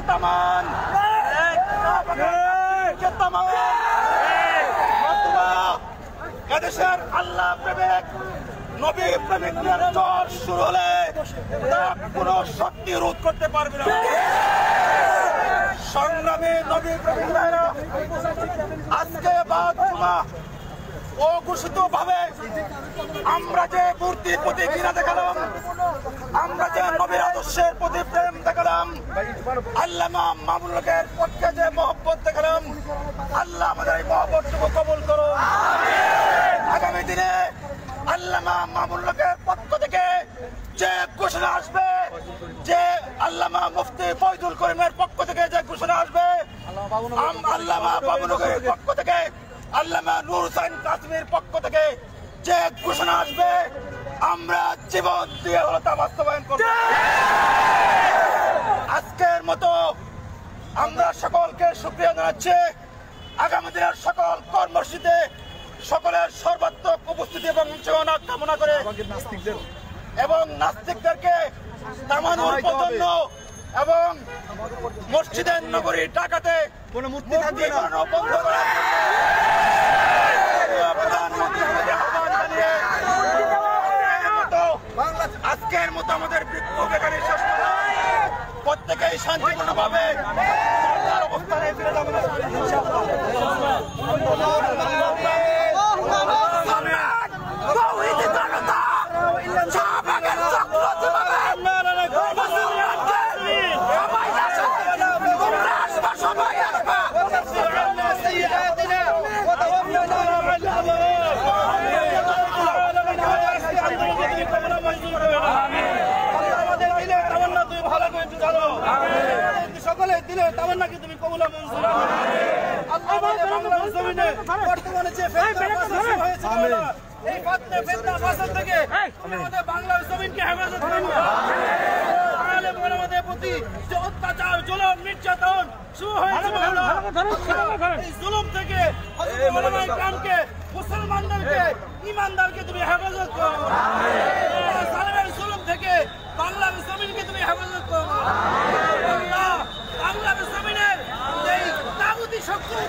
তামান এদেশের আল্লাহ প্রেমিক নবী প্রেমিকদের জ্বর শুরু হলে কোন শক্তি রোধ করতে পারবে না। সংগ্রামী নবী প্রেমিক ভাইরা, আজকে বাদ জুমা অঘোষিত ভাবে আমরা যে মূর্তির প্রতি ঘৃণা দেখালাম, আমরা যে নবীর আদর্শের প্রতি প্রেম দেখালাম, আল্লামা মামুনুল হকের পক্ষে যে মহব্বত দেখালাম, আল্লাহ আমাদের এই মহব্বতটুকু কবুল করুন। আগামী দিনে আল্লামা মামুনুল হকের পক্ষ থেকে যে ঘোষণা আসবে, যে আল্লামা মুফতি ফয়জুল করিমের পক্ষ থেকে যে ঘোষণা আসবে, আল্লামা মামুনুল হকের পক্ষ থেকে, আল্লামা নূর হোসেন কাসেমীর পক্ষ থেকে যে ঘোষণা আসবে, আমরা জীবন দিয়ে হলো তা বাস্তবায়ন করব। আজকের মতো আমরা সকলকে শুকরিয়া জানাচ্ছি। আগামী দিনের সকল কর্মসূচিতে সকলের সর্বাত্মক উপস্থিতি এবং অংশগ্রহণ কামনা করে এবং নাস্তিকদেরকে থামানোর জন্য এবং মসজিদের নগরী ঢাকাতে কোন মূর্তি বন্ধ করার আজকের মতো আমাদের বিক্ষোভ এখানে শেষ করা, প্রত্যেকেই শান্তিপূর্ণভাবে অবস্থানে ফিরে যাবেন। সকলের দিলে তামান্নাকে তুমি কবুল মঞ্জুর করো। বাংলার জমিনে বর্তমানে যে এই ফিতনা ফাসাদ থেকে আমাদের বাংলার জমিনকে হেফাজত করুন। আমাদের প্রতি যে অত্যাচার, জুলুম, নির্যাতন শুরু হয়েছে, এই জুলুম থেকে মুসলমানদেরকে, ইমানদারকে তুমি হেফাজত করো। সালেমের জুলুম থেকে বাংলার জমিনকে তুমি হেফাজত করো। বাংলার জমিনের এই তাগুতি শক্তি